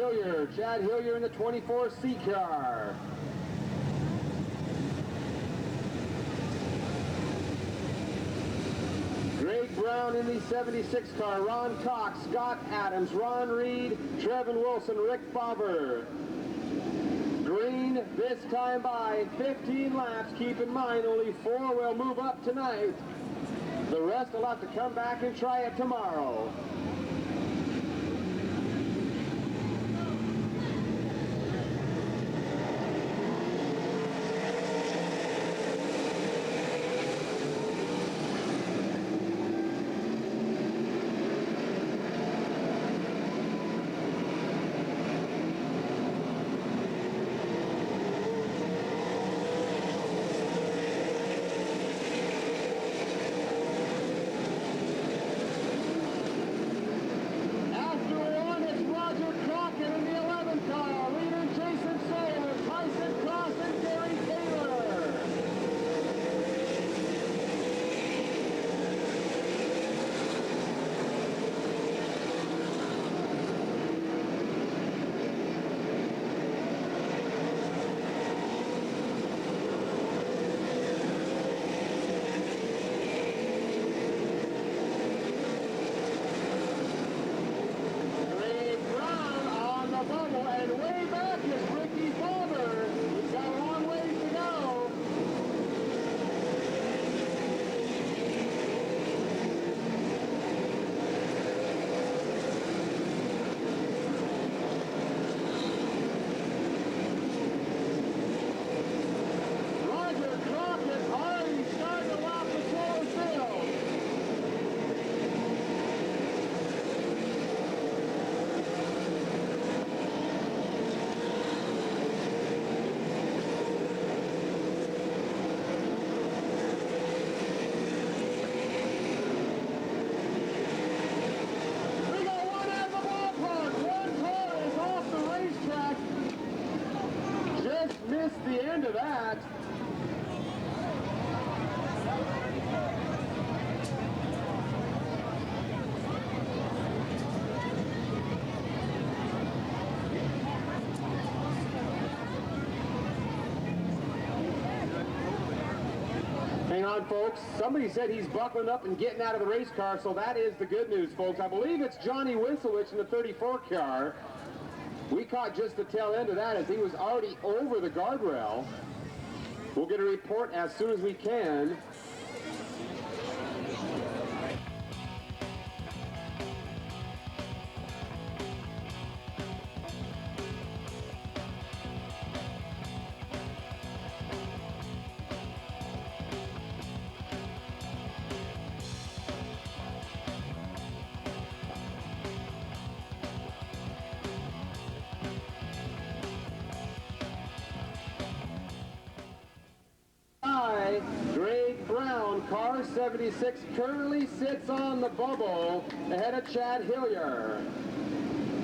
Hillier. Chad Hillier in the 24C car. Greg Brown in the 76 car. Ron Cox, Scott Adams, Ron Reed, Trevin Wilson, Rick Bobber. Green this time by 15 laps. Keep in mind only 4 will move up tonight. The rest will have to come back and try it tomorrow. The end of that. Hang on, folks. Somebody said he's buckling up and getting out of the race car, so that is the good news, folks. I believe it's Johnny Winslowich in the 34 car. We caught just the tail end of that as he was already over the guardrail. We'll get a report as soon as we can. Greg Brown, car 76, currently sits on the bubble ahead of Chad Hillier.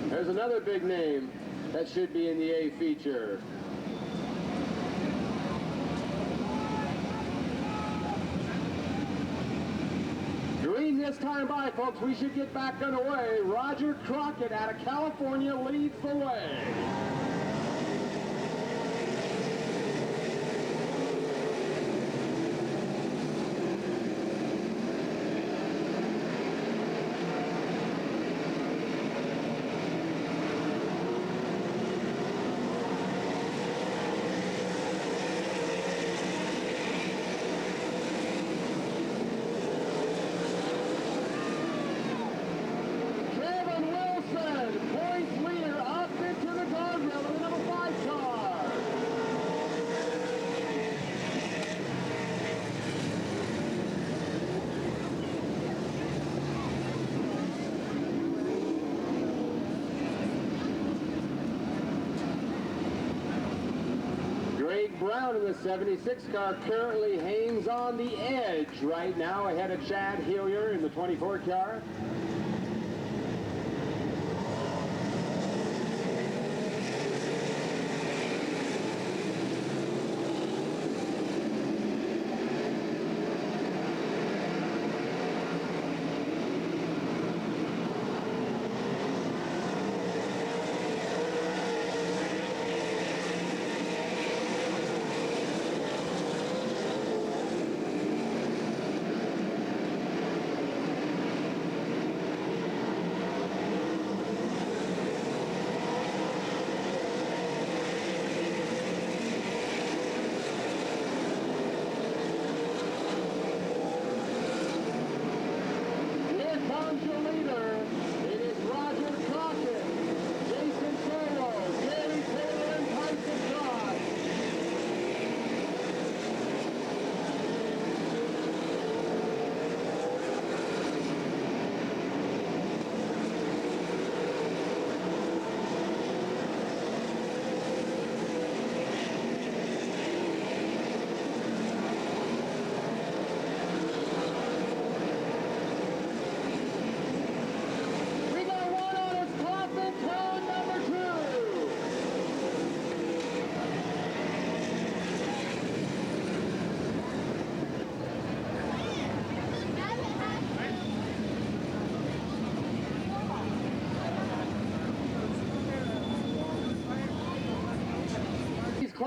There's another big name that should be in the A feature. Green this time by, folks. We should get back underway. Roger Crockett out of California leads the way. Brown in the 76 car currently hangs on the edge right now ahead of Chad Hillier in the 24 car.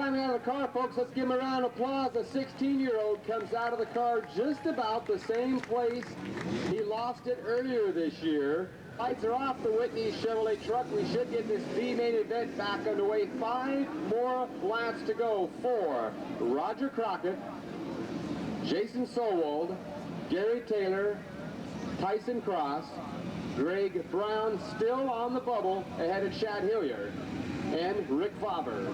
climbing out of the car, folks. Let's give him a round of applause. A 16-year-old comes out of the car just about the same place he lost it earlier this year. Lights are off the Whitney Chevrolet truck. We should get this B-main event back underway. 5 more laps to go for Roger Crockett, Jason Sowald, Gary Taylor, Tyson Cross, Greg Brown still on the bubble ahead of Chad Hilliard, and Rick Faber.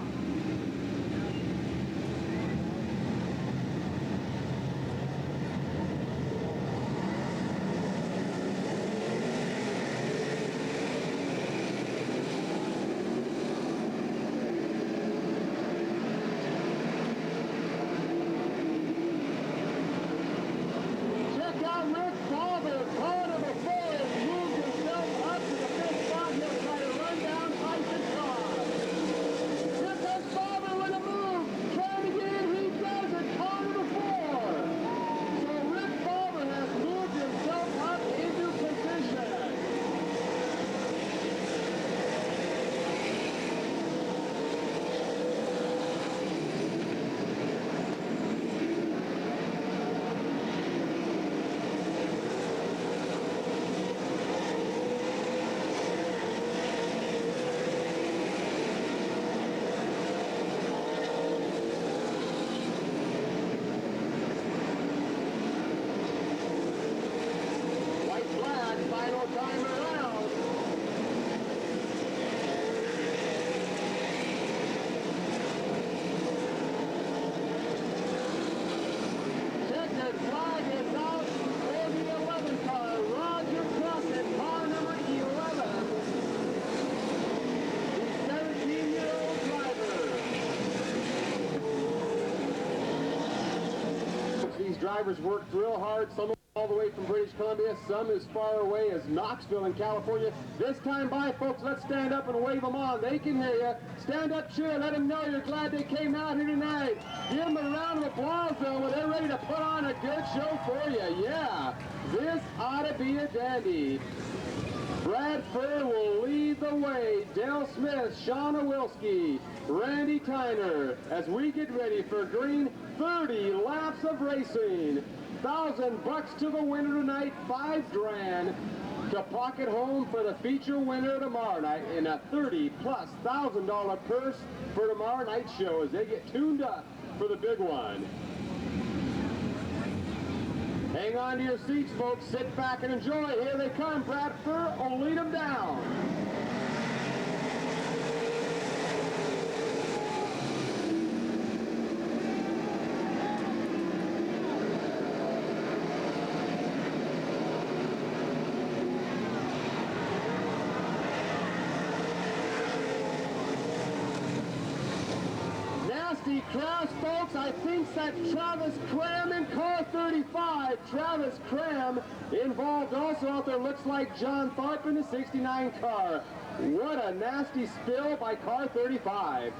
Drivers worked real hard, some all the way from British Columbia, some as far away as Knoxville in California. This time by, folks, let's stand up and wave them on. They can hear you. Stand up, cheer, let them know you're glad they came out here tonight. Give them a round of applause, though, when they're ready to put on a good show for you. Yeah, this ought to be a dandy. Brad Furr will lead the way. Dale Smith, Shauna Wilski, Randy Tyner, as we get ready for green 30 laps of racing. $1,000 to the winner tonight, $5 grand to pocket home for the feature winner tomorrow night, and a $30,000+ purse for tomorrow night's show as they get tuned up for the big one. Hang on to your seats, folks. Sit back and enjoy. Here they come. Brad Furr will lead them down. Cross, folks, I think that Travis Cram in car 35. Travis Cram involved also out there, looks like John Tharp in the 69 car. What a nasty spill by car 35.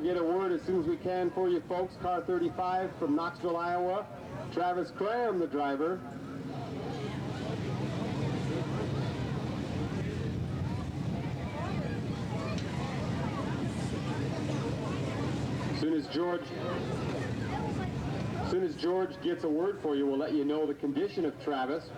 Get a word as soon as we can for you folks. Car 35 from Knoxville, Iowa. Travis Cram, the driver. As soon as George gets a word for you, we'll let you know the condition of Travis.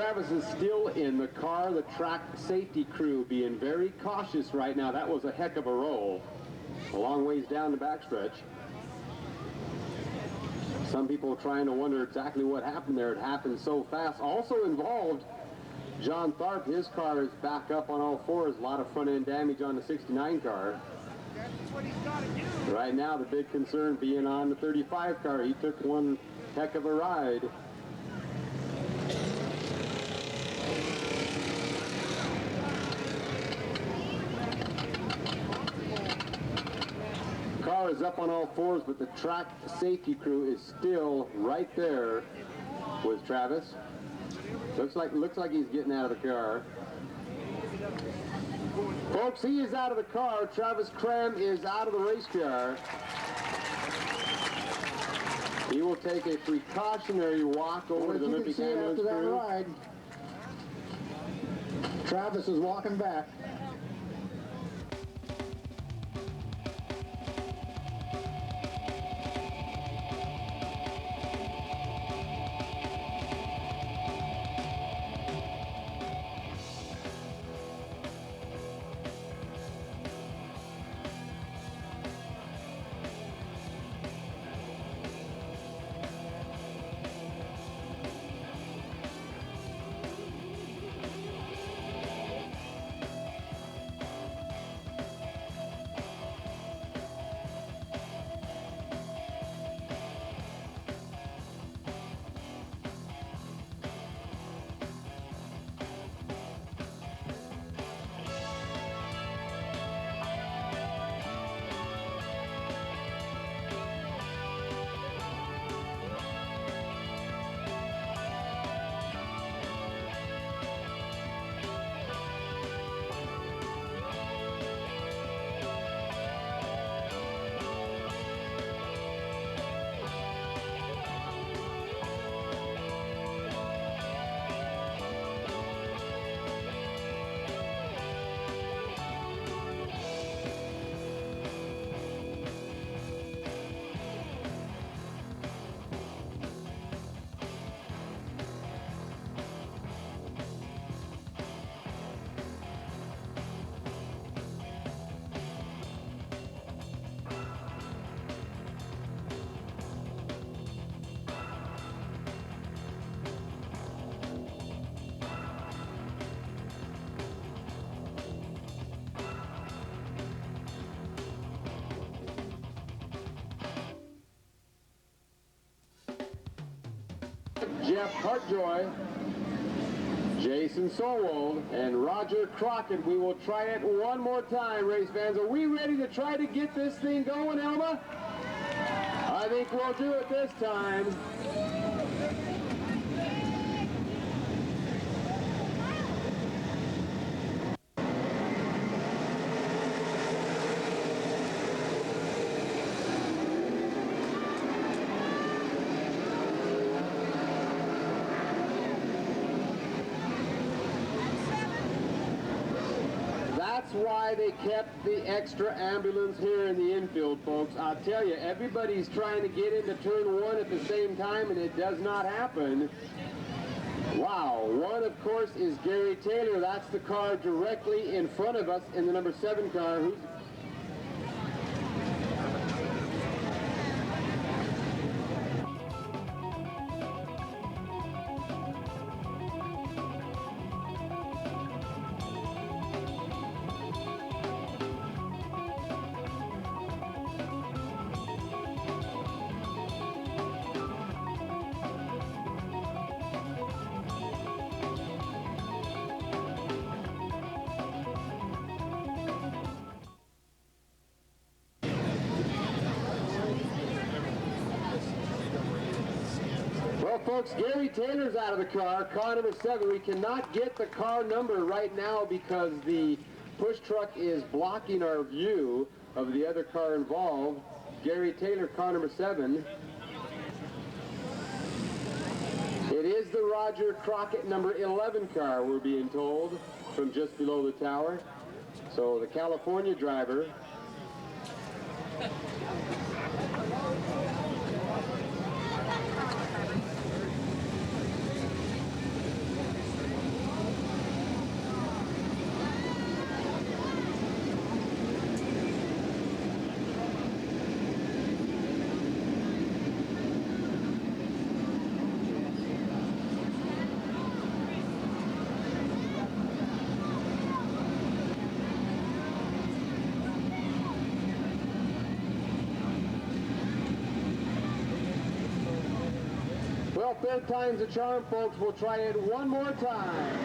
Travis is still in the car. The track safety crew being very cautious right now. That was a heck of a roll. A long ways down the backstretch. Some people trying to wonder exactly what happened there. It happened so fast. Also involved, John Tharp. His car is back up on all fours. A lot of front end damage on the 69 car. That's what he's got to do. Right now, the big concern being on the 35 car. He took one heck of a ride. Car is up on all fours, but the track safety crew is still right there with Travis. Looks like he's getting out of the car. Folks, he is out of the car. Travis Cram is out of the race car. He will take a precautionary walk over to the Olympic ambulance after that crew. ride, Travis is walking back. Jeff Hartjoy, Jason Sorwold, and Roger Crockett. We will try it one more time, race fans. Are we ready to try to get this thing going, Elma? I think we'll do it this time. That's why they kept the extra ambulance here in the infield, folks. I'll tell you, everybody's trying to get into turn one at the same time, and it does not happen. Wow, one, of course, is Gary Taylor. That's the car directly in front of us in the number 7 car. Who's folks, Gary Taylor's out of the car number 7. We cannot get the car number right now because the push truck is blocking our view of the other car involved. Gary Taylor, car number 7. It is the Roger Crockett number 11 car, we're being told, from just below the tower. So the California driver. third time's a charm, folks. We'll try it one more time.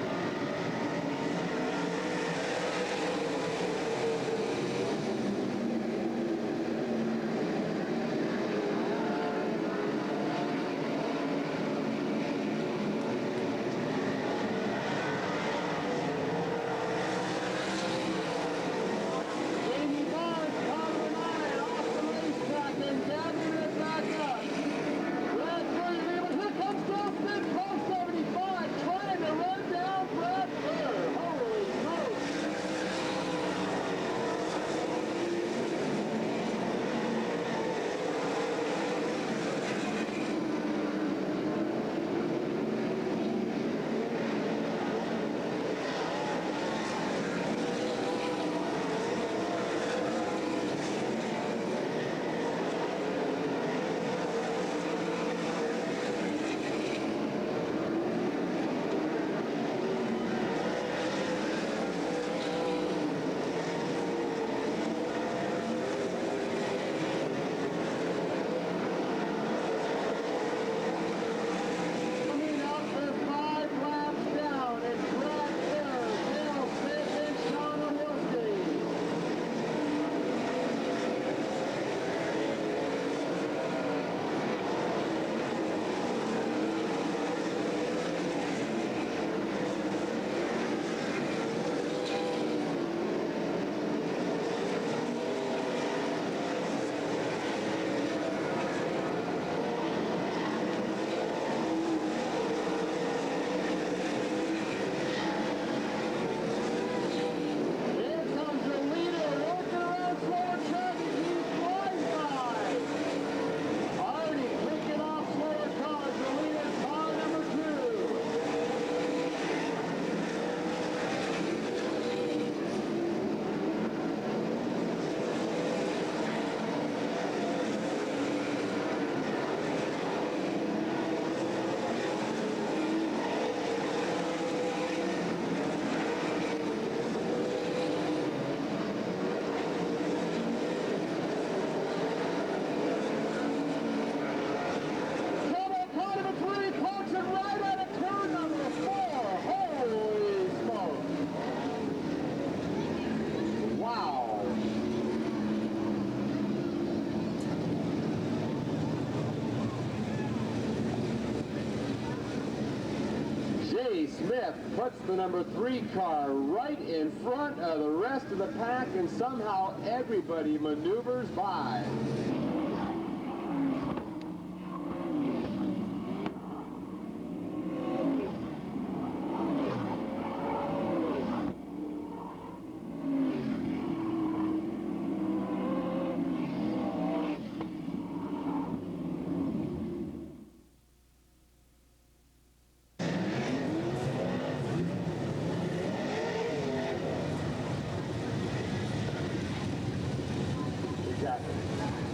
Smith puts the number 3 car right in front of the rest of the pack, and somehow everybody maneuvers by.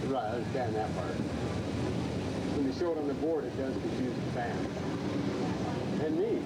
Right, I understand that part. When they show it on the board, it does confuse the fans. And me.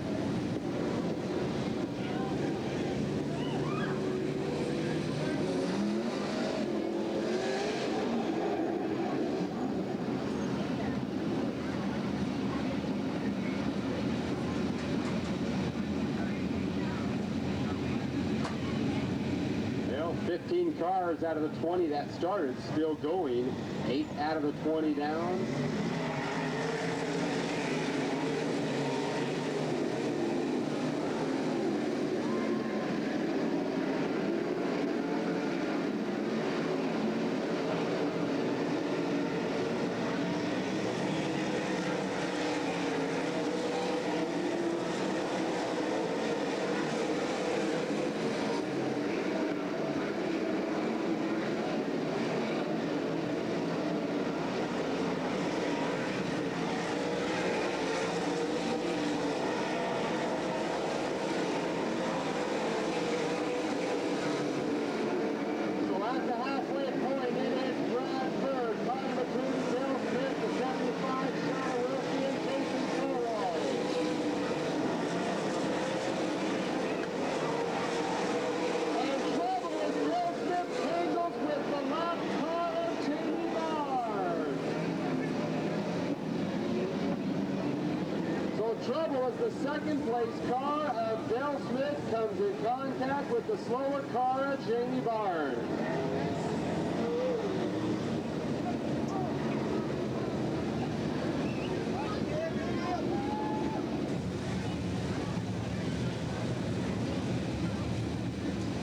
Well, 15 cars out of the 20 that started still going. 8 out of the 20 down. the second place car of Dale Smith comes in contact with the slower car of Jamie Barnes.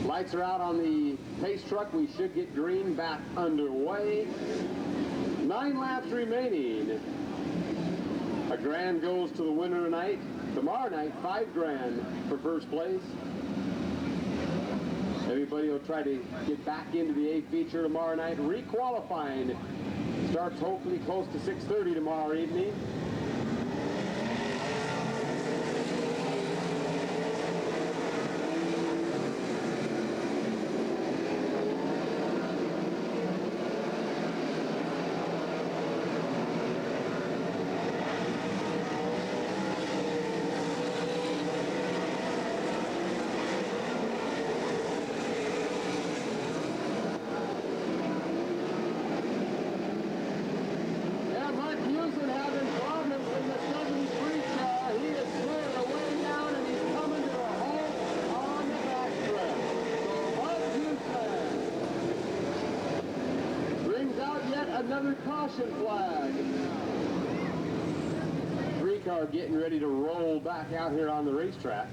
Lights are out on the pace truck. We should get green back underway. 9 laps remaining. A grand goes to the winner tonight. Tomorrow night, $5 grand for first place. Everybody will try to get back into the A feature tomorrow night. Requalifying starts hopefully close to 6:30 tomorrow evening. Another caution flag. 3 car getting ready to roll back out here on the racetrack.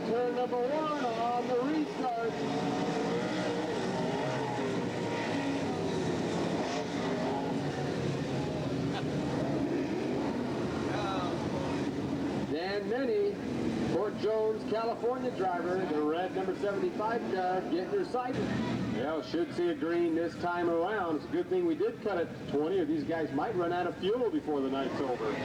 Turn number 1 on the restart. Dan Minnie, Fort Jones, California driver, the red number 75 car, getting her sighted. Yeah, should see a green this time around. It's a good thing we did cut it to 20, or these guys might run out of fuel before the night's over.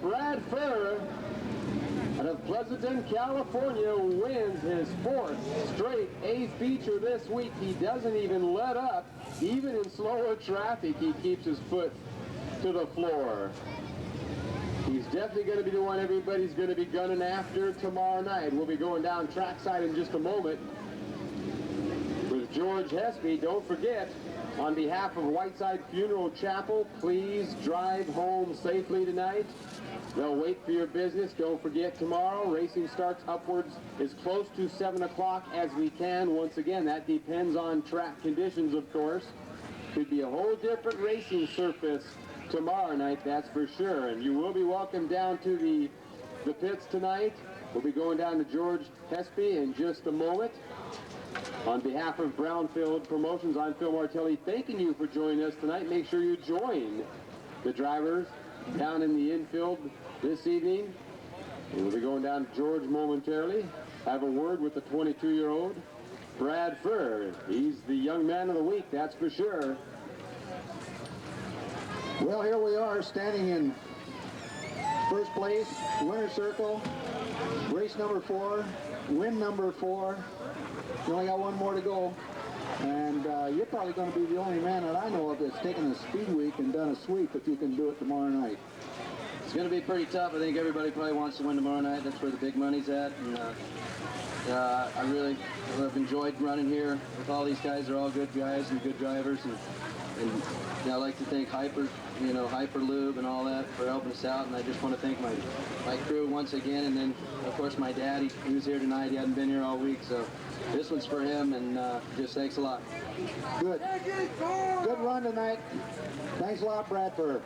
Brad Furr out of Pleasanton, California, wins his 4th straight A feature this week. He doesn't even let up. Even in slower traffic, he keeps his foot to the floor. He's definitely going to be the one everybody's going to be gunning after tomorrow night. We'll be going down trackside in just a moment with George Hespy. Don't forget, on behalf of Whiteside Funeral Chapel, please drive home safely tonight. They'll wait for your business. Don't forget, tomorrow racing starts upwards as close to 7 o'clock as we can. Once again, that depends on track conditions, of course. Could be a whole different racing surface tomorrow night, that's for sure. And you will be welcome down to the pits tonight. We'll be going down to George Hespy in just a moment. On behalf of Brownfield Promotions, I'm Phil Martelli, thanking you for joining us tonight. Make sure you join the drivers down in the infield this evening. We'll be going down to George momentarily. Have a word with the 22-year-old Brad Furr. He's the young man of the week, that's for sure. Well, here we are standing in first place, winner circle, race number 4, win number 4. You only got one more to go. And you're probably going to be the only man that I know of that's taken a speed week and done a sweep if you can do it tomorrow night. It's going to be pretty tough. I think everybody probably wants to win tomorrow night. That's where the big money's at. And I really have enjoyed running here with all these guys. They're all good guys and good drivers. And I'd like to thank Hyperlube and all that for helping us out. And I just want to thank my crew once again. And then, of course, my dad. He was here tonight. He hadn't been here all week. So this one's for him. And just thanks a lot. Good. Good run tonight. Thanks a lot, Brad Furr.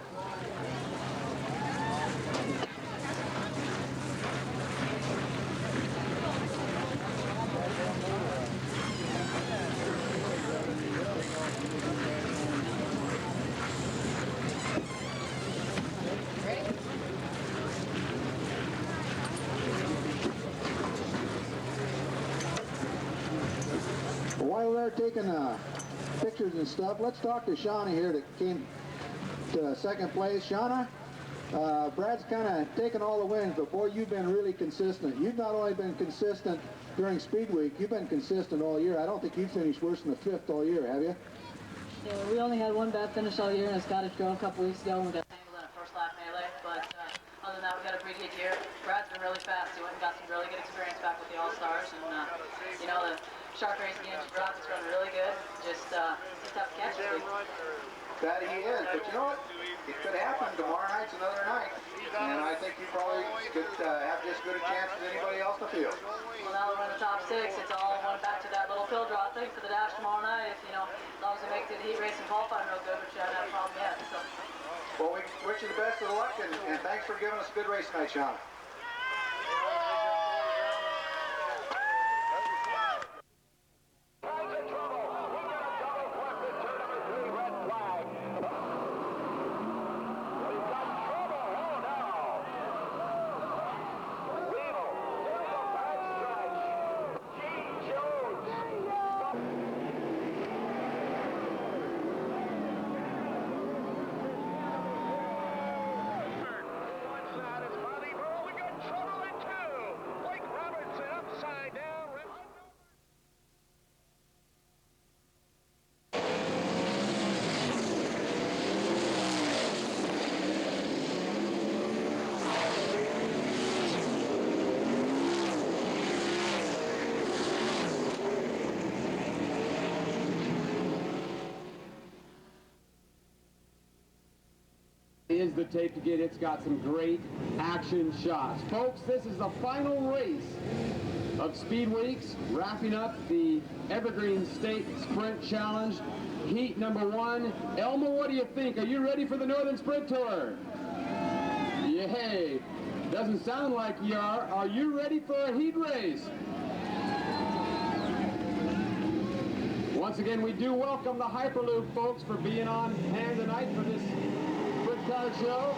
While they're taking pictures and stuff, let's talk to Shauna here that came to second place. Shauna, Brad's kind of taken all the wins, but boy, you've been really consistent. You've not only been consistent during Speed Week, you've been consistent all year. I don't think you've finished worse than the 5th all year, have you? Yeah, we only had one bad finish all year in a Scottish Grove a couple weeks ago, and we got tangled in a first lap melee. But other than that, we got a pretty good year. Brad's been really fast. He went and got some really good experience back with the All-Stars, and the shark racing engine Brad's is running really good. Just he's tough to catch this week. That he is, but you know what? It could happen. Tomorrow night's another night, and I think you probably could have just as good a chance as anybody else in the field. Well, now we're in the top 6. It's all going back to that little pill draw thing for the dash tomorrow night. If as long as we make it to the heat race and qualifying real good, which I haven't had a problem yet. So. Well, we wish you the best of the luck, and thanks for giving us a good race tonight, Sean. Is the tape to get. It's got some great action shots. Folks, this is the final race of Speed Weeks, wrapping up the Evergreen State Sprint Challenge. Heat number 1. Elma, what do you think? Are you ready for the Northern Sprint Tour? Yay. Doesn't sound like you are. Are you ready for a heat race? Once again, we do welcome the Hyperloop folks for being on hand tonight for this car show.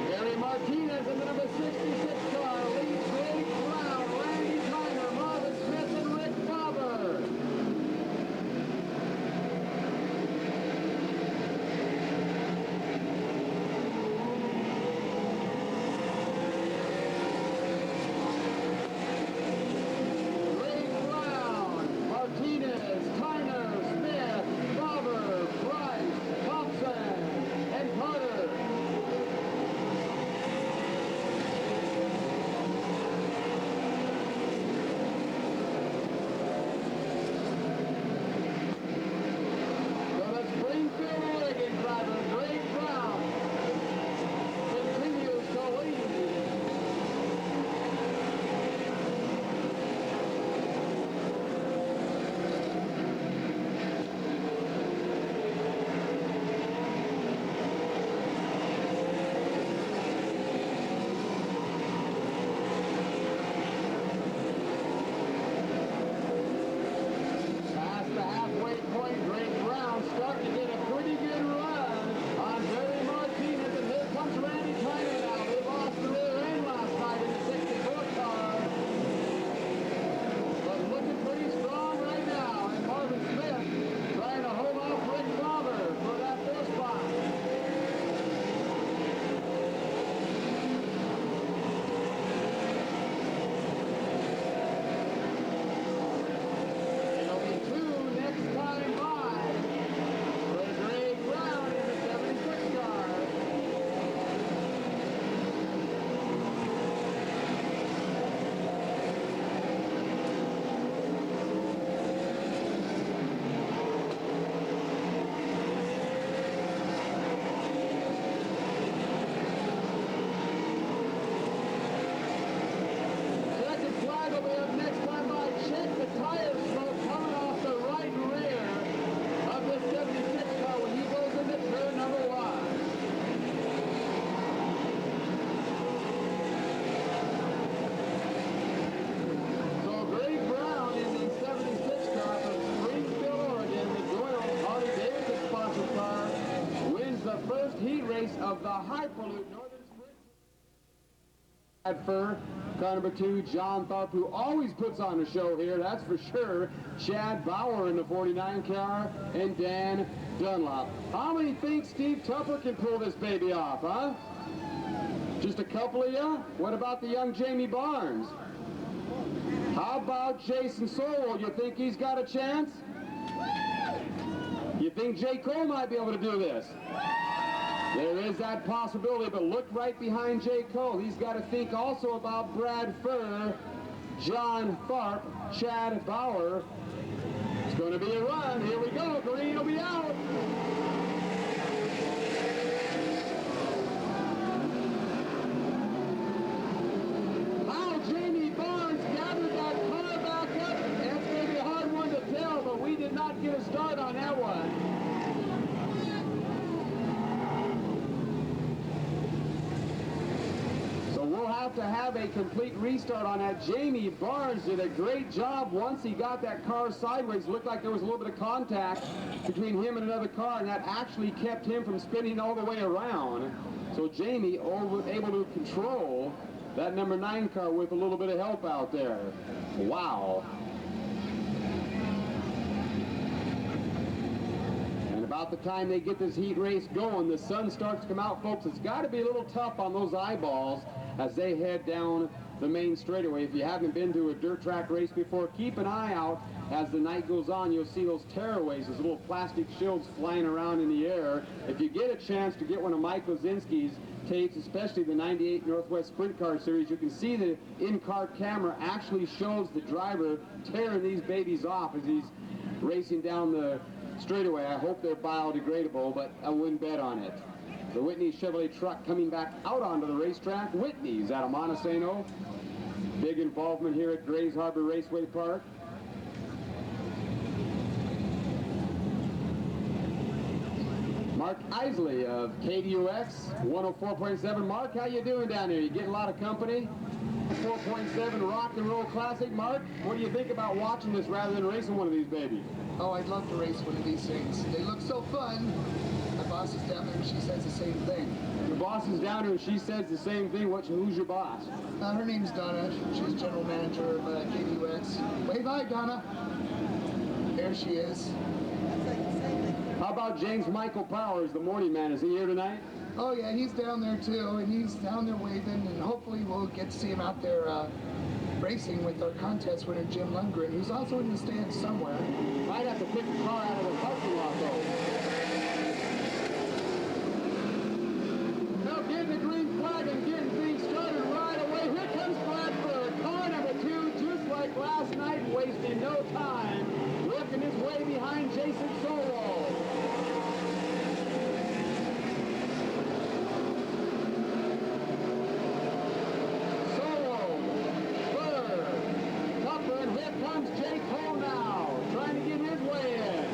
Barry Martinez in the number 66 car leads of the Hyperloop Northern Sprint. At Fur, car number 2, John Tharp, who always puts on a show here, that's for sure. Chad Bauer in the 49 car, and Dan Dunlop. How many think Steve Tupper can pull this baby off, huh? Just a couple of you? What about the young Jamie Barnes? How about Jason Sowell? You think he's got a chance? You think J. Cole might be able to do this? There is that possibility, but look right behind J. Cole. He's got to think also about Brad Furr, John Tharp, Chad Bauer. It's going to be a run. Here we go. Green will be out. How Jamie Barnes gathered that car back up. That's going to be a hard one to tell, but we did not get a start on that one. We'll have to have a complete restart on that. Jamie Barnes did a great job once he got that car sideways. Looked like there was a little bit of contact between him and another car, and that actually kept him from spinning all the way around. So Jamie was able to control that number 9 car with a little bit of help out there. Wow. And about the time they get this heat race going, the sun starts to come out, folks. It's got to be a little tough on those eyeballs as they head down the main straightaway. If you haven't been to a dirt track race before, keep an eye out as the night goes on. You'll see those tearaways, those little plastic shields flying around in the air. If you get a chance to get one of Mike Lozinski's tapes, especially the 98 Northwest Sprint Car Series, you can see the in-car camera actually shows the driver tearing these babies off as he's racing down the straightaway. I hope they're biodegradable, but I wouldn't bet on it. The Whitney Chevrolet truck coming back out onto the racetrack. Whitney's out of Montesano. Big involvement here at Grays Harbor Raceway Park. Mark Isley of KDUX 104.7. Mark, how you doing down there? You getting a lot of company? 4.7 Rock and Roll Classic. Mark, what do you think about watching this rather than racing one of these babies? Oh, I'd love to race one of these things. They look so fun. My boss is down there and she says the same thing. Your boss is down there and she says the same thing. Who's your boss? Her name's Donna. She's general manager of KDUX. Wave hi, Donna. There she is. How about James Michael Powers, the morning man? Is he here tonight? Oh yeah, he's down there too, and he's down there waving, and hopefully we'll get to see him out there racing with our contest winner Jim Lundgren, who's also in the stands somewhere. Might have to pick a car out of the parking lot though. Now getting the green flag and getting things started right away. Here comes Bradford, car number 2, just like last night, wasting no time, working his way behind Jason Sowell. Jake Cole now, trying to get his way in.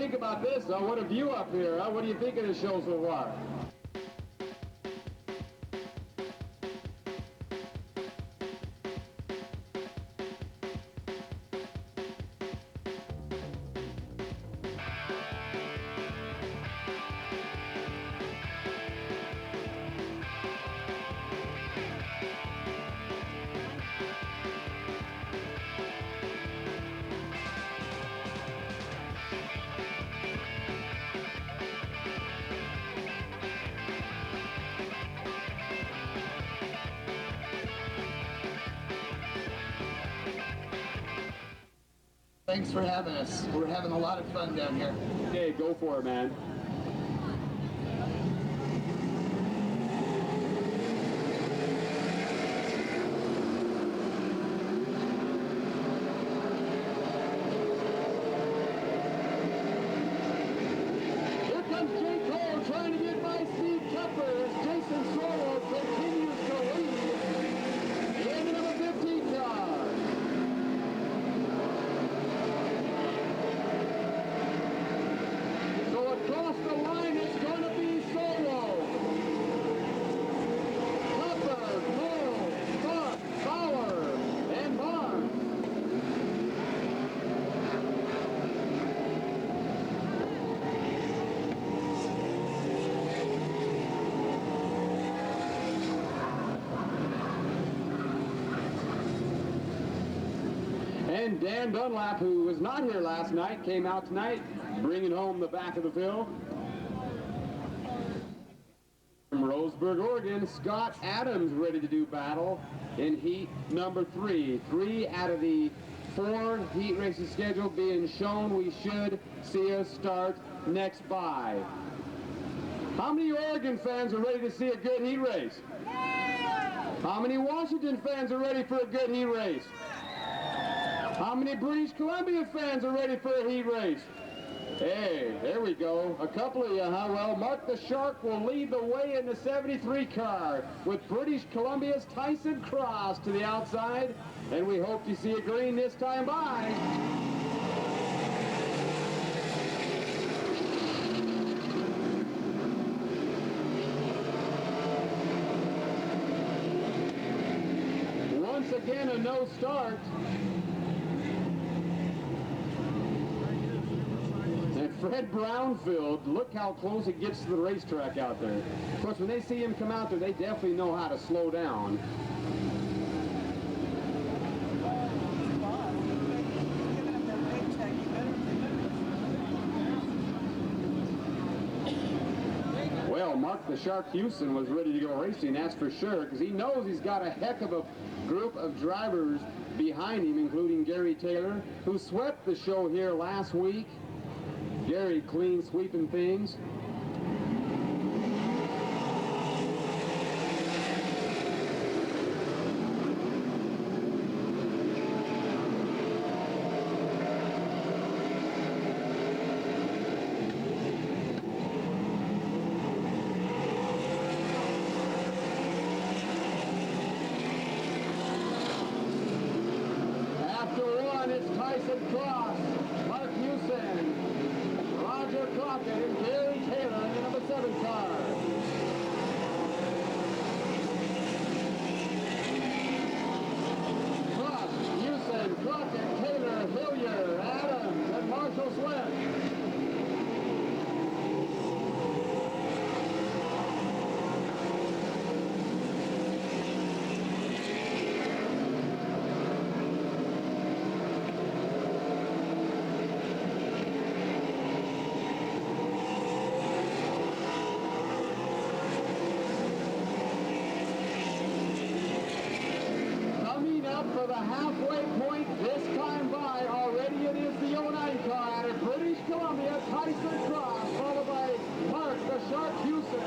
think about this? What a view up here. What do you think of the show so far? Thanks for having us. We're having a lot of fun down here. Okay, go for it, man. Here comes Jake Cole trying to get by Steve Tupper as Jason Solo continues to lead in the number 15 car. Across the line, it's going to be Solo. Tupper, Cole, Buck, Bauer, and Barnes. And Dan Dunlap, who was not here last night, came out tonight, bringing home the back of the field. From Roseburg, Oregon, Scott Adams ready to do battle in heat number 3. 3 out of the 4 heat races scheduled being shown. We should see us start next by. How many Oregon fans are ready to see a good heat race? How many Washington fans are ready for a good heat race? How many British Columbia fans are ready for a heat race? Hey, there we go. A couple of you, huh? Well, Mark the Shark will lead the way in the 73 car with British Columbia's Tyson Cross to the outside. And we hope to see a green this time by. Once again, a no start. Fred Brownfield, look how close it gets to the racetrack out there. Of course, when they see him come out there, they definitely know how to slow down. Well, Mark the Shark Houston was ready to go racing, that's for sure, because he knows he's got a heck of a group of drivers behind him, including Gary Taylor, who swept the show here last week. Gary clean sweeping things. After one, it's Tyson Cross, Mark Houston, Roger Crockett, and Gary Taylor in the number 7 car. Cross, Houston, Crockett, Taylor, Hillier, Adams, and Marshall Swift. For the halfway point this time by, already it is the 09 car out of British Columbia, Tyson Cross, followed by Mark the Shark Houston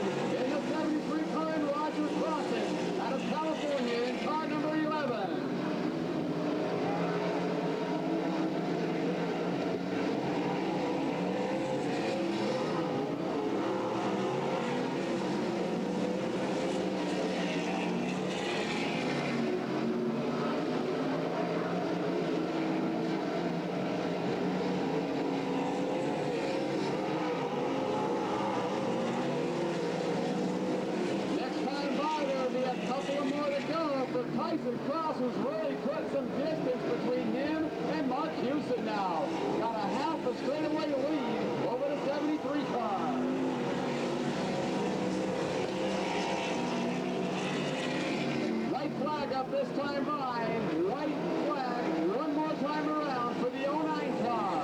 in the 73 car and Roger Crockett out of California in car number 11. Tyson Cross, who's really put some distance between him and Mark Houston now. Got a half a straightaway lead over the 73 car. White flag up this time by. White flag one more time around for the 09 car.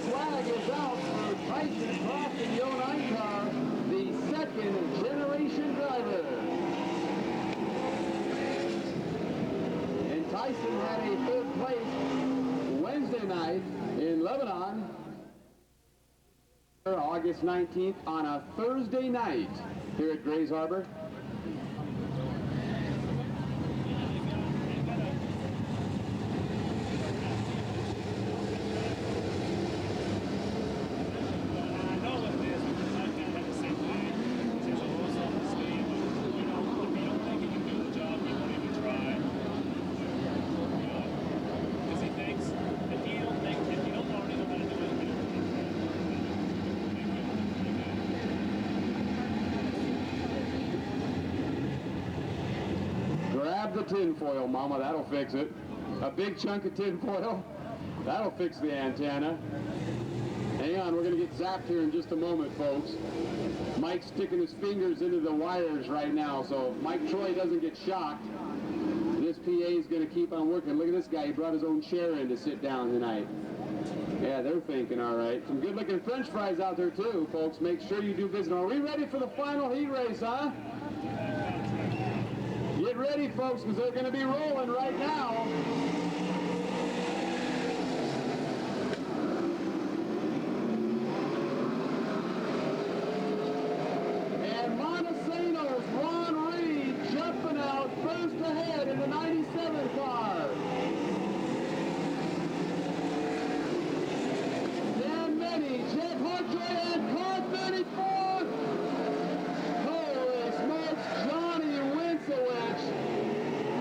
Flag is out for Tyson Cross in the 09 car, the second generation driver. And Tyson had a third place Wednesday night in Lebanon, August 19th on a Thursday night here at Grays Harbor. Grab the tin foil, Mama, that'll fix it. A big chunk of tin foil, that'll fix the antenna. Hang on, we're gonna get zapped here in just a moment, folks. Mike's sticking his fingers into the wires right now, so Mike Troy doesn't get shocked. This PA is gonna keep on working. Look at this guy, he brought his own chair in to sit down tonight. Yeah, they're thinking all right. Some good looking French fries out there too, folks. Make sure you do visit. Are we ready for the final heat race, huh? Get ready, folks, because they're going to be rolling right now. And Montesano's Ron Reed jumping out first ahead in the 97 car. Dan Many, Jeff Hartray, and car 34. Holy smokes, Johnny Winsowich,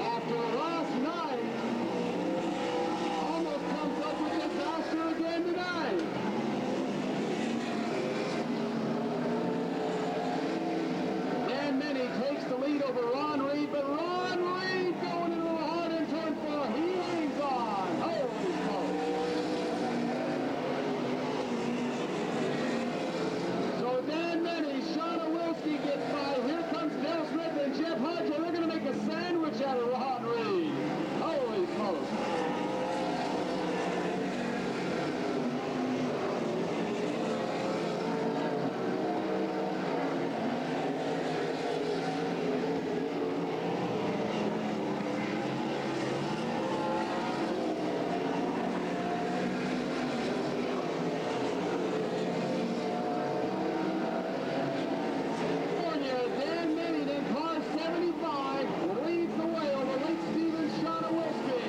after last night, almost comes up with disaster again tonight. Dan Many takes the lead over Ron Reed, but Ron Reed going into the hard in turn 4. He hangs on. Holy smokes. So Dan Many, Shauna Wilski gets by. Here comes Dale Smith and Jeff Hodger. They're going to make a sandwich out of Ron Reed. Holy smokes. Dan Many, then car 75, leads the way over Lake Stevens, Shauna Wilski.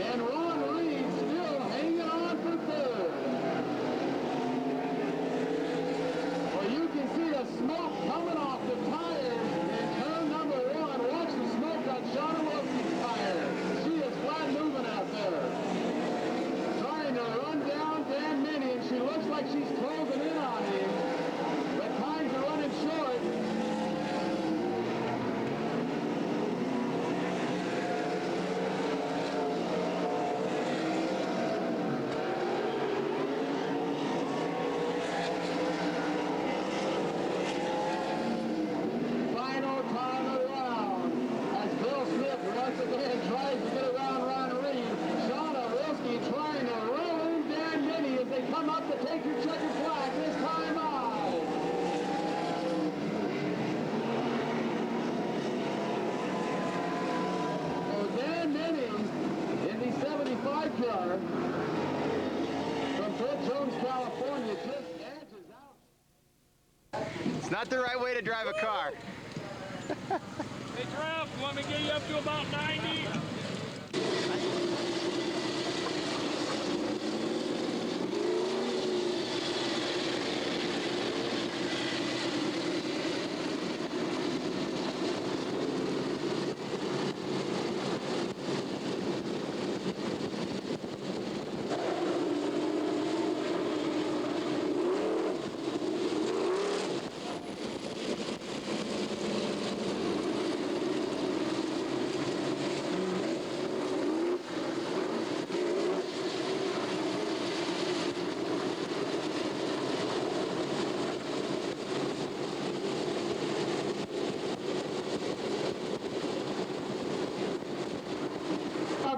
And Ron Reed still hanging on for third. Well, you can see the smoke coming off the tires in turn number 1. Watch the smoke on Shauna Wilski's tire. She is flat moving out there. Trying to run down Dan Many, and she looks like she's closing in on him. But times are running short. Final time around as Bill Smith once again tries to get around Ron Reed. Shauna Wilski trying to roll in Dan Many as they come up to take your checkered flag this time on. So Dan Many in the 75 car from Fort Jones, California, just edges out. It's not the right way to drive a car. Hey, Trev, you want me to get you up to about 90?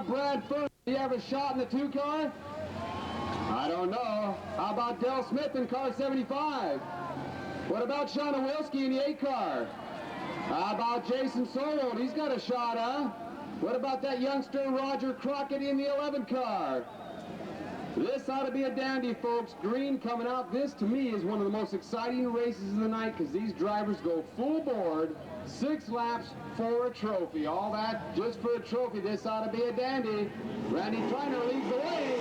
about Brad Fern? Do you have a shot in the 2 car? I don't know. How about Del Smith in car 75? What about Shauna Wilski in the 8 car? How about Jason Solold? He's got a shot, huh? What about that youngster Roger Crockett in the 11 car? This ought to be a dandy, folks. Green coming out. This, to me, is one of the most exciting races of the night because these drivers go full board, 6 laps for a trophy. All that just for a trophy. This ought to be a dandy. Randy Triner leads the way.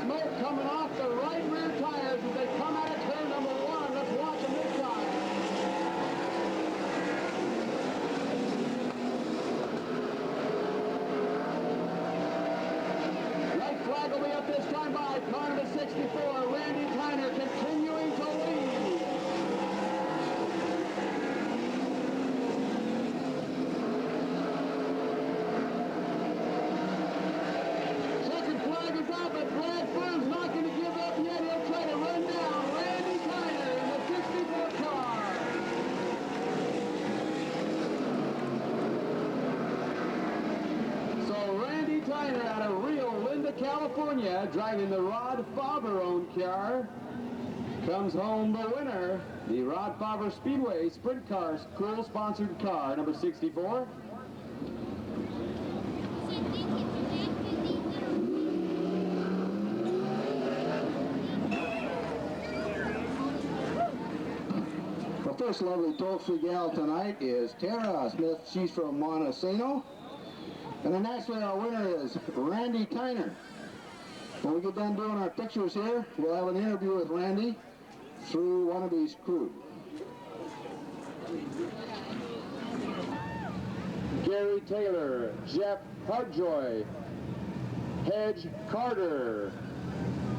Smoke coming off the right rear tires as they come out of turn number 1. Let's watch them this time. Right flag will be up this time by car number 64. Randy Tyner continuing to lead. Second flag is out, but Brad Fern's not going to give up yet. He'll try to run down Randy Tyner in the 64 car. So Randy Tyner out of Rio Linda, California, driving the Rod Favre-owned car, comes home the winner. The Rod Favre Speedway Sprint Car Cool sponsored car, number 64. The first lovely trophy gal tonight is Tara Smith. She's from Montesano. And then actually our winner is Randy Tyner. When we get done doing our pictures here, we'll have an interview with Randy through one of his crew. Gary Taylor, Jeff Hardjoy, Hedge Carter,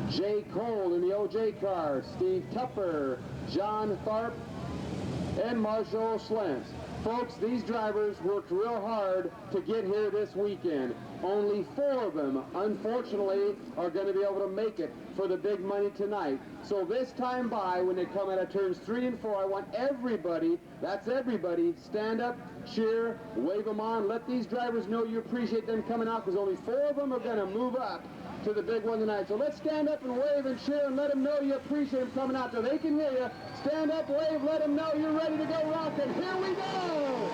Jay Cole in the OJ car, Steve Tupper, John Tharp, and Marshall Schlentz. Folks, these drivers worked real hard to get here this weekend. Only 4 of them, unfortunately, are going to be able to make it for the big money tonight. So this time by, when they come out of turns 3 and 4, I want everybody, that's everybody, stand up, cheer, wave them on, let these drivers know you appreciate them coming out, because only 4 of them are going to move up to the big one tonight. So let's stand up and wave and cheer and let them know you appreciate them coming out so they can hear you. Stand up, wave, let them know you're ready to go rock, and here we go!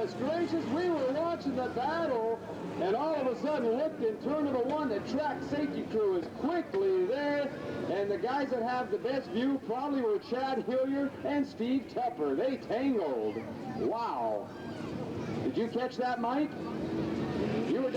goodness gracious, we were watching the battle, and all of a sudden looked and turned to the one that track safety crew is quickly there, and the guys that have the best view probably were Chad Hilliard and Steve Tepper. They tangled. Wow. Did you catch that, Mike? You were...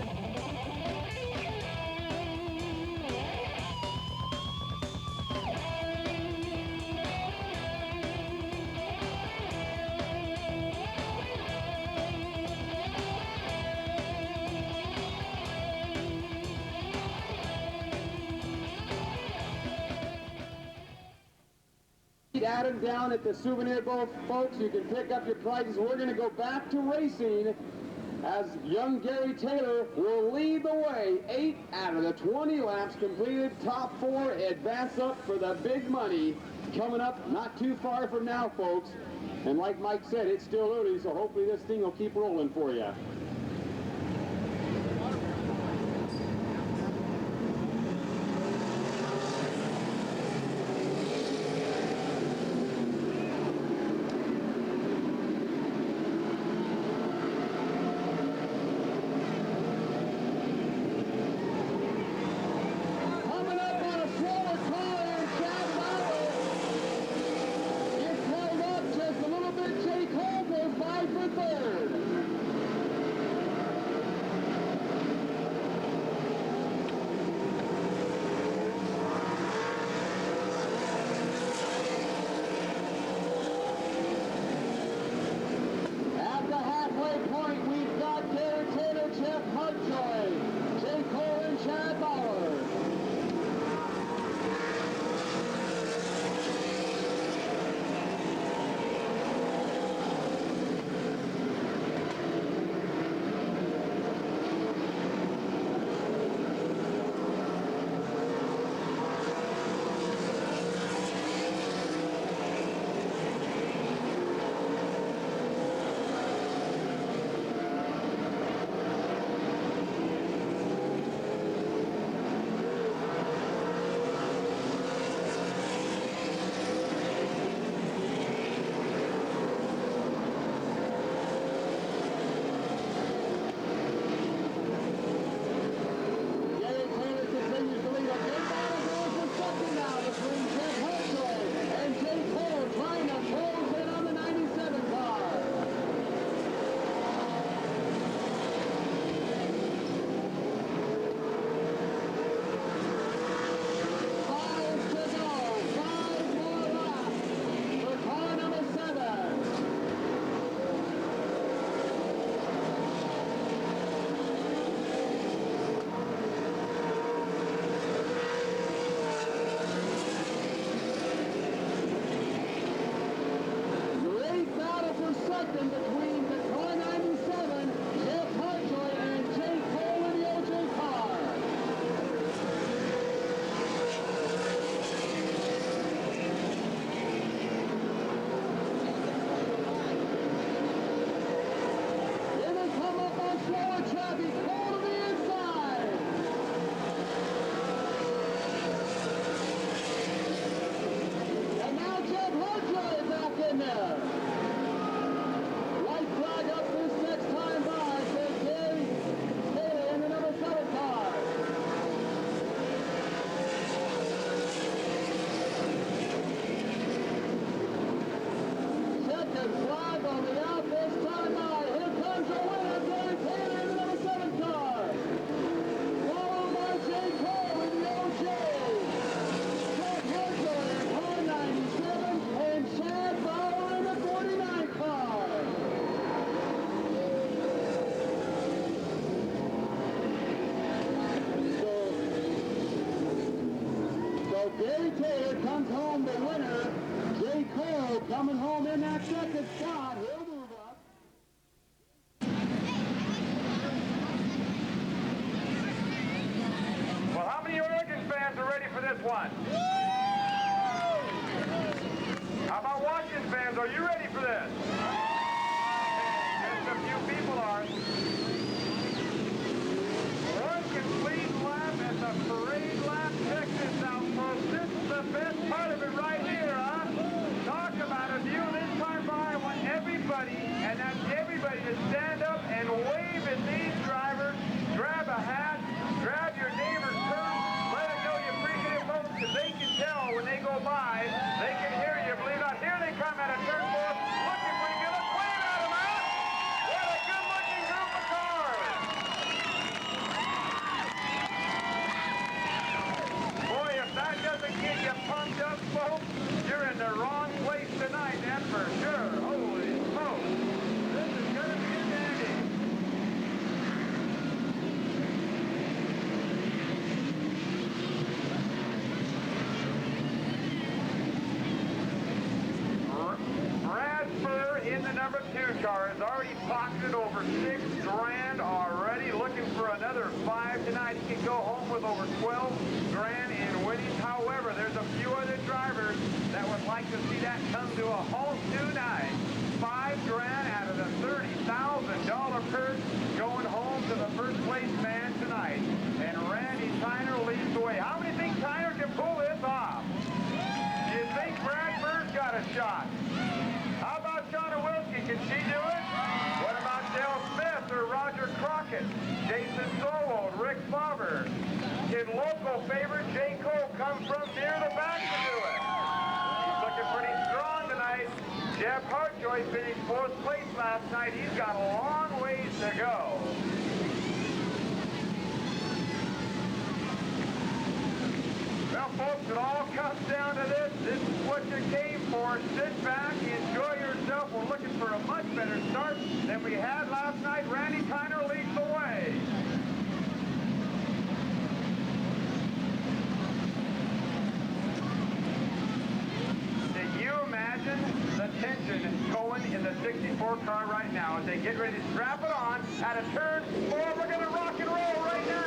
Adam down at the souvenir boat, folks. You can pick up your prizes. We're going to go back to racing as young Gary Taylor will lead the way. 8 out of the 20 laps completed. Top 4 advance up for the big money. Coming up not too far from now, folks. And like Mike said, it's still early, so hopefully this thing will keep rolling for you. Coming home in that second spot. He'll move up. Well, how many Oregon fans are ready for this one? How about Washington fans? Are you ready for this? Just a few people are. One complete lap at the parade lap. Check this out, folks. This is the best part of it right here, huh? Talk about a view this time by. I want everybody, and that's everybody, to stand number 2 car has already pocketed over $6 grand already, looking for another 5 tonight. He can go home with over 12 grand in winnings. However, there's a few other drivers that would like to see that come to a home tonight. 5 grand out of the $30,000 purse going home to the first place man tonight. And Randy Tyner leads the way. How many think Tyner can pull this off? Do you think Brad Bird's got a shot? How about Shauna Wilkie? Can she do it? What about Dale Smith or Roger Crockett? Jason Solo, Rick Bobber. Can local favorite Jay Cole come from near the back to do it? He's looking pretty strong tonight. Jeff Hartjoy finished 4th place last night. He's got a long ways to go. Well, folks, it all comes down to this. This is what you came for. Sit back, enjoy yourself. We're looking for a much better start than we had last night. Randy Tyner leads the way. Can you imagine the tension going in the 64 car right now as they get ready to strap it on at a turn 4? We're going to rock and roll right now.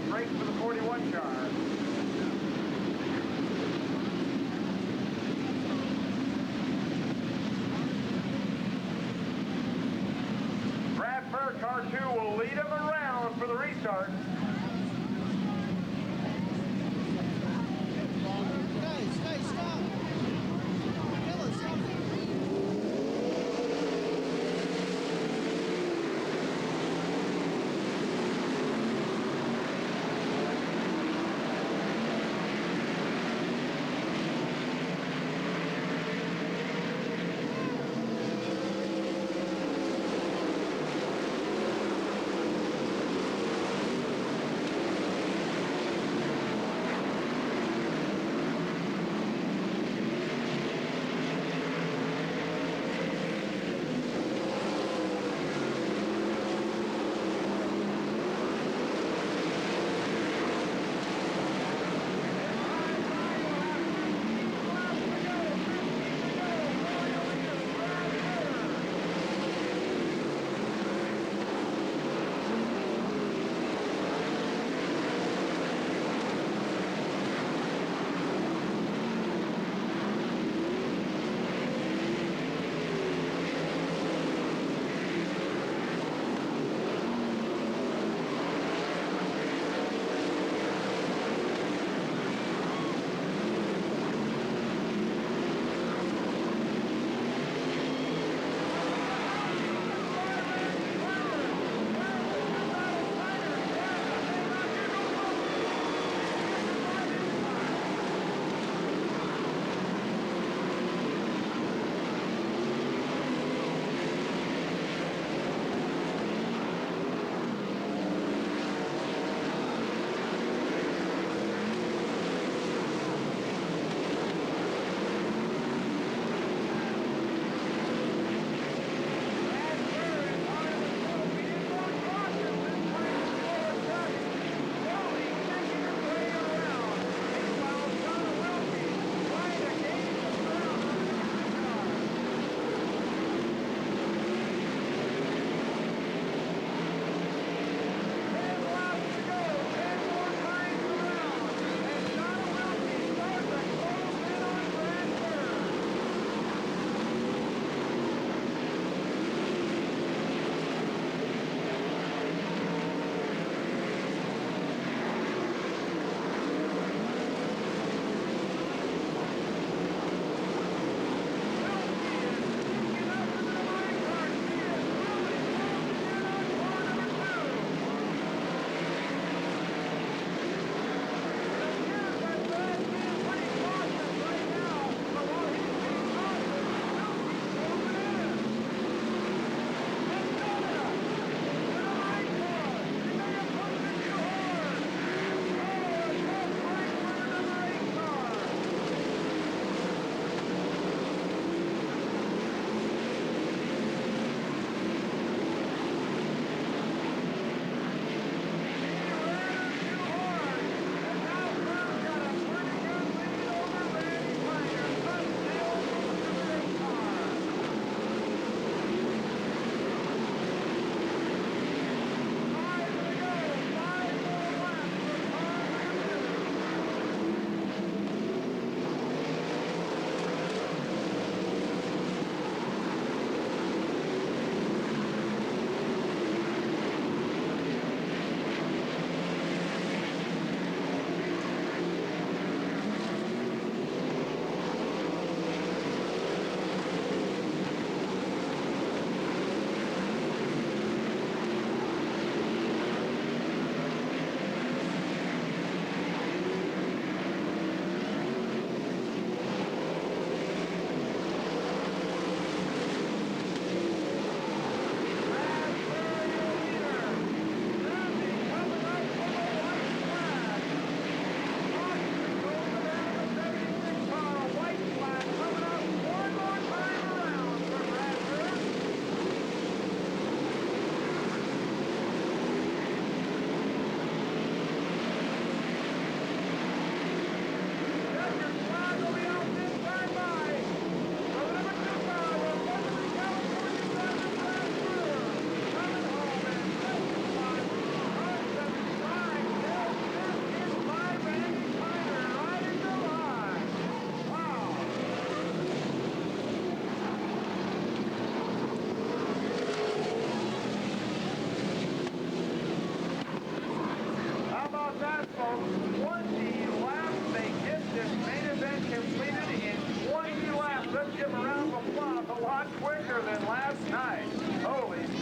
brakes for the 41 car. Brad Burr, car 2, will lead him around for the restart.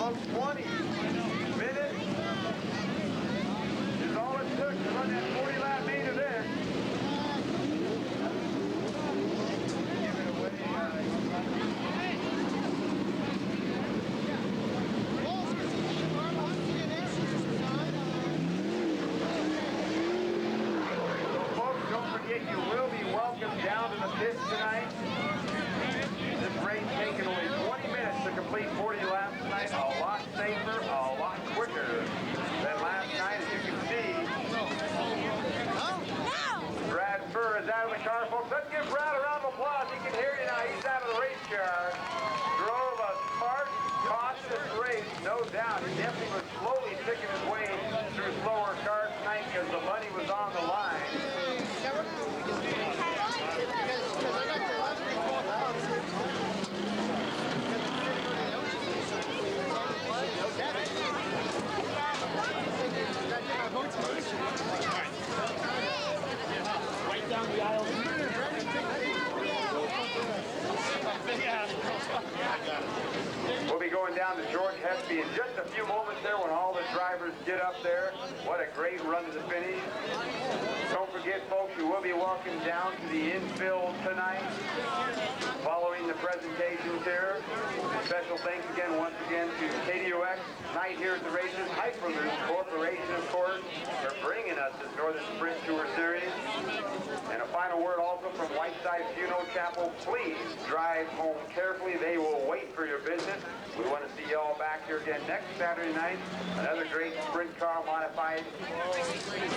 About 20 minutes is all it took to run that 40-lap main event. Give it away. So folks, don't forget you will be welcomed down to the pits tonight. This race taking only 20 minutes to complete 40 laps tonight. A lot safer, a lot quicker than last night, as you can see. Brad Furr is out of the car, folks. Let's give Brad a round of applause. He can hear you now. He's out of the race car. Drove a smart, cautious race, no doubt. He definitely was slowly picking his way through slower cars tonight because the money was on the line. Right down the aisle. We'll be going down to George Hesby in just a few moments there when all the drivers get up there. What a great run to the finish. Don't forget, folks, you will be welcomed down to the infield tonight following the presentations here. Special thanks again, once again, to KDOX, Night here at the races, Hyperloop Corporation, of course, for bringing us this Northern Sprint Tour Series. And a final word also from Whiteside Funeral Chapel. Please drive home carefully. They will wait for your business. We want to see you all back here again next Saturday night. Another great sprint car modified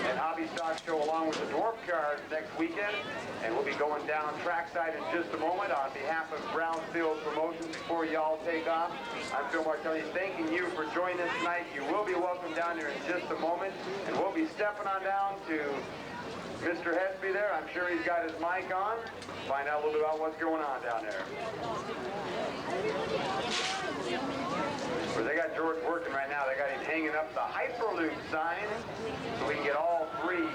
and hobby stock show along with the dwarf cars next weekend. And we'll be going down trackside in just a moment. On behalf of Brownfield Promotions, before y'all take off, I'm Phil Martelli thanking you for joining us tonight. You will be welcome down here in just a moment. And we'll be stepping on down to Mr. Hesby there. I'm sure he's got his mic on. Find out a little bit about what's going on down there. Well, they got George working right now. They got him hanging up the Hyperloop sign so we can get all three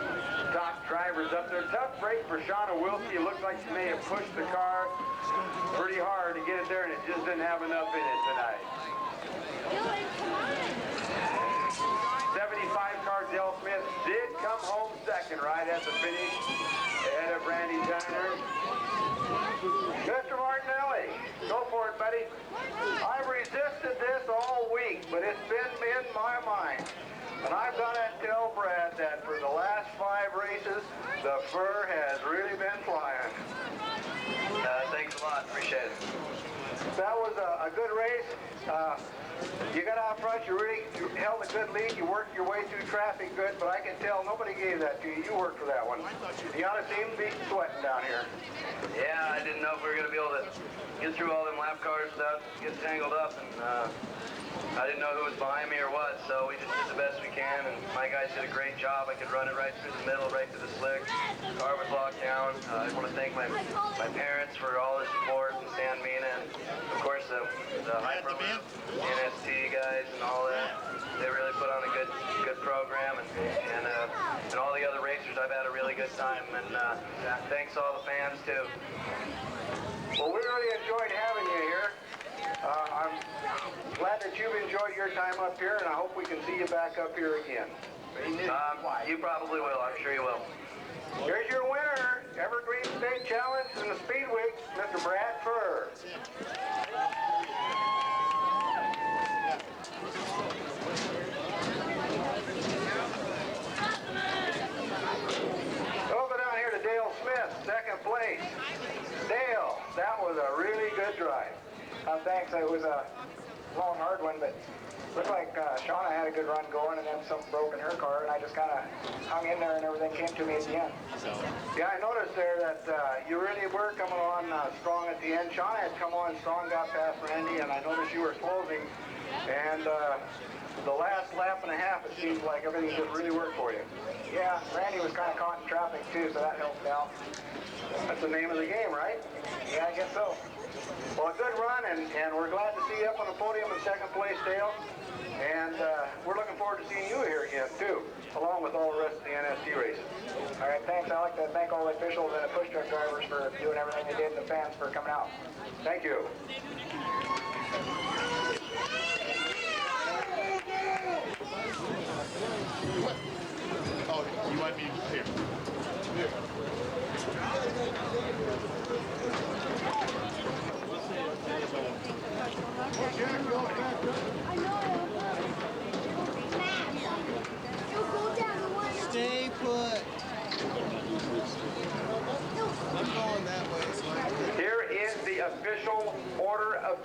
top drivers up there. Tough break for Shauna Wilkie. It looks like she may have pushed the car pretty hard to get it there, and it just didn't have enough in it tonight. 75 car Dale Smith did come home second right at the finish, ahead of Randy Tyner. Mr. Martinelli, go for it, buddy. I've resisted this all week, but it's been in my mind. And I've got to tell Brad that for the last 5 races, the fur has really been flying. Thanks a lot. Appreciate it. That was a good race. You got out front, you held a good lead, you worked your way through traffic good, but I can tell nobody gave that to you. You worked for that one. You ought to seem to be sweating down here. Yeah, I didn't know if we were going to be able to get through all them lap cars without getting tangled up, and I didn't know who was behind me or what, so we just did the best we can, and my guys did a great job. I could run it right through the middle, right to the slick. The car was locked down. I want to thank my parents for all their support, and Stan Mina, and of course the Hyperloop, the NST guys, and all that. They really put on a good program, and all the other racers. I've had a really good time, and thanks to all the fans too. Well, we really enjoyed having you here. I'm glad that you've enjoyed your time up here, and I hope we can see you back up here again. You probably will. I'm sure you will. Here's your winner, Evergreen State Challenge in the Speed Week, Mr. Brad Furr. We'll go down here to Dale Smith, second place. Dale, that was a really good drive. Thanks. It was a long, hard one, but looked like Shauna had a good run going, and then something broke in her car, and I just kind of hung in there, and everything came to me at the end. Yeah, I noticed there that you really were coming on strong at the end. Shauna had come on strong, got past Randy, and I noticed you were closing. And the last lap and a half, it seems like everything just really worked for you. Yeah, Randy was kind of caught in traffic, too, so that helped out. That's the name of the game, right? Yeah, I guess so. Well, a good run, and we're glad to see you up on the podium in second place, Dale. And we're looking forward to seeing you here again, too, along with all the rest of the NST races. All right, thanks. I'd like to thank all the officials and the push truck drivers for doing everything they did, and the fans for coming out. Thank you.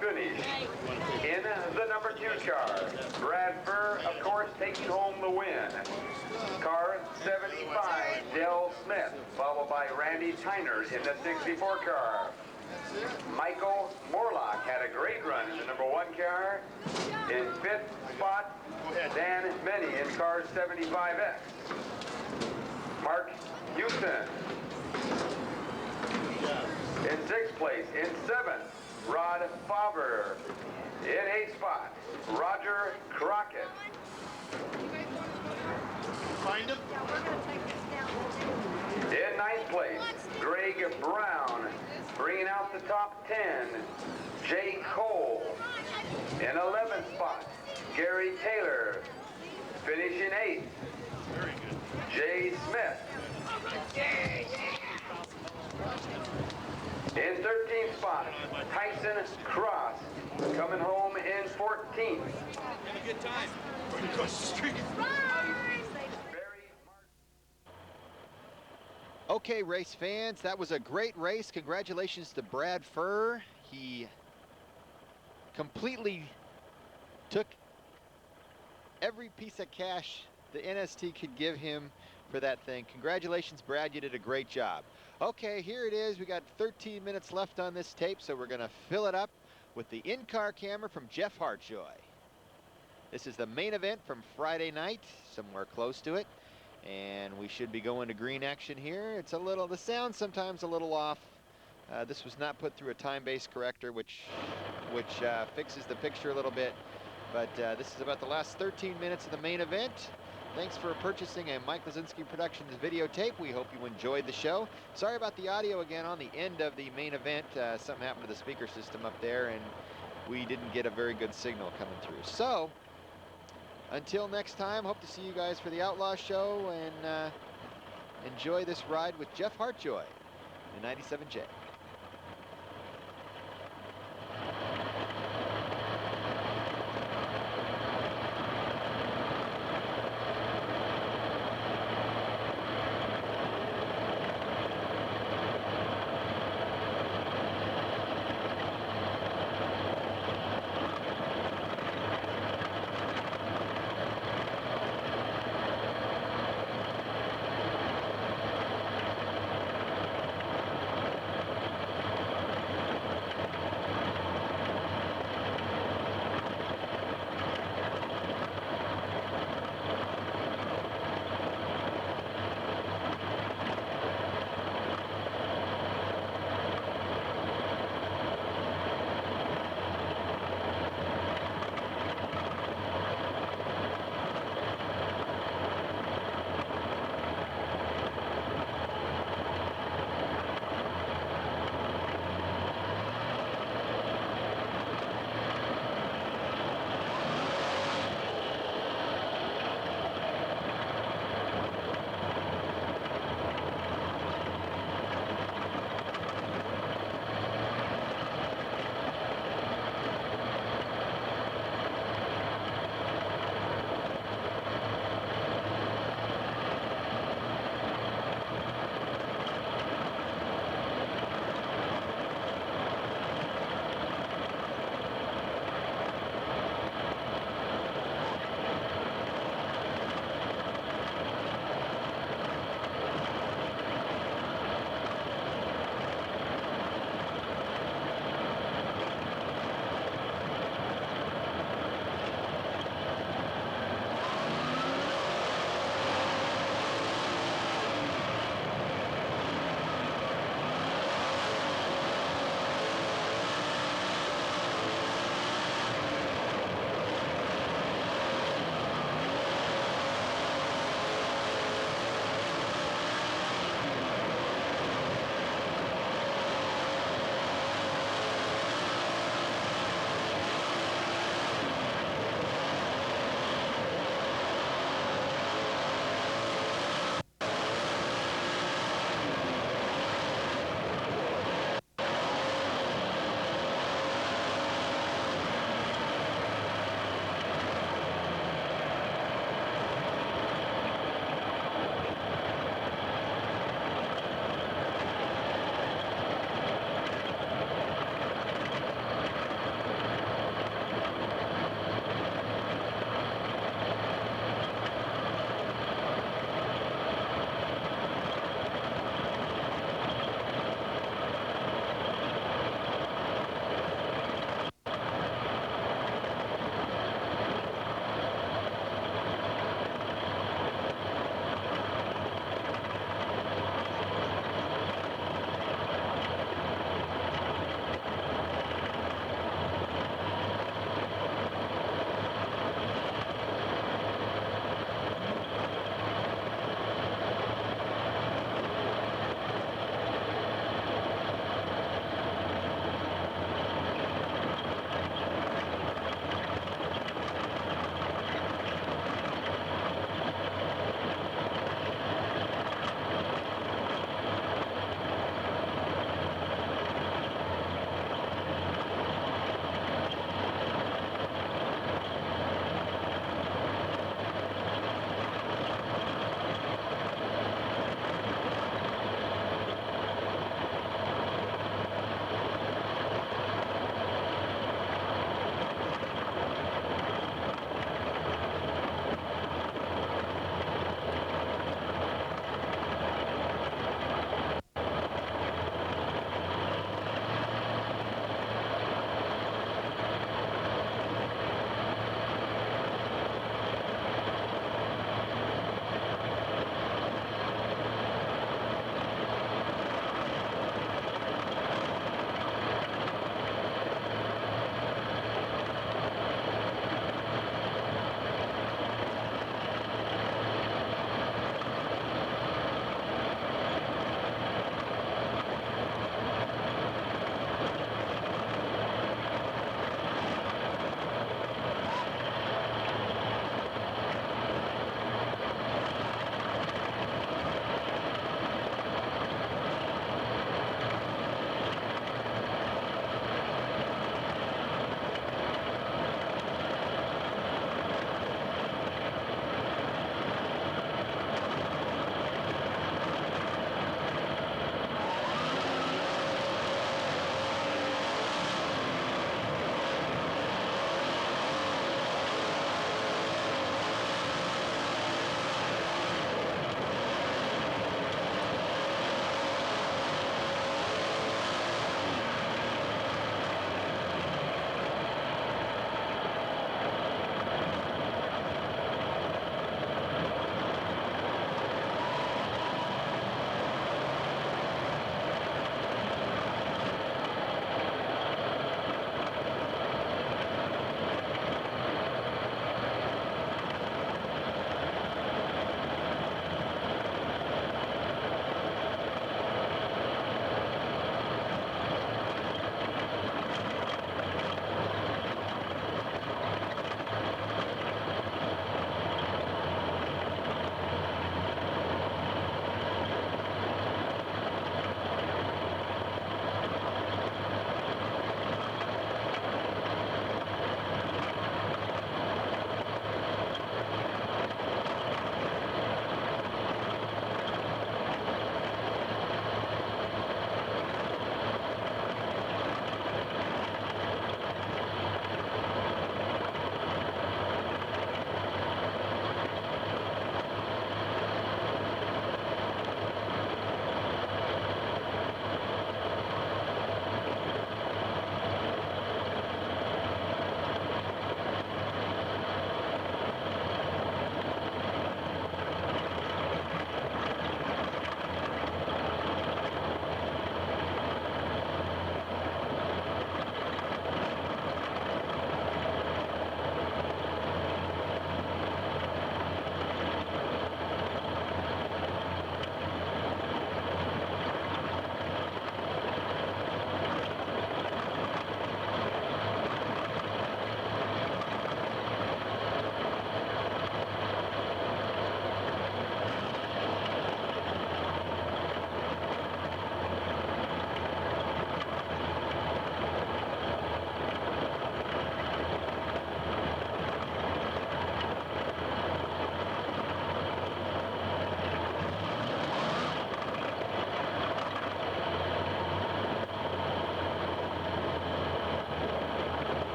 finish. In the number 2 car, Brad Furr, of course, taking home the win. Car 75, Dell Smith, followed by Randy Tyner in the 64 car. Michael Morlock had a great run in the number 1 car. In 5th spot, Dan Menny in car 75X. Mark Houston. In 6th place. In 7th, Rod Faber. In 8th spot, Roger Crockett. Find him. In 9th place, Greg Brown. Bringing out the top 10, Jay Cole. In 11th spot, Gary Taylor. Finishing 8th, Jay Smith. In 13th spot, Tyson Cross. Coming home in 14th. Have a good time. Across the street. Okay, race fans, that was a great race. Congratulations to Brad Furr. He completely took every piece of cash the NST could give him for that thing. Congratulations, Brad, you did a great job. Okay, here it is. We got 13 minutes left on this tape, so we're gonna fill it up with the in-car camera from Jeff Hartjoy. This is the main event from Friday night, somewhere close to it. And we should be going to green action here. It's a little, the sound sometimes a little off. This was not put through a time-based corrector, which fixes the picture a little bit. But this is about the last 13 minutes of the main event. Thanks for purchasing a Mike Lazinski Productions videotape. We hope you enjoyed the show. Sorry about the audio again on the end of the main event. Something happened to the speaker system up there, and we didn't get a very good signal coming through. So, until next time, hope to see you guys for the Outlaw Show, and enjoy this ride with Jeff Hartjoy in 97J.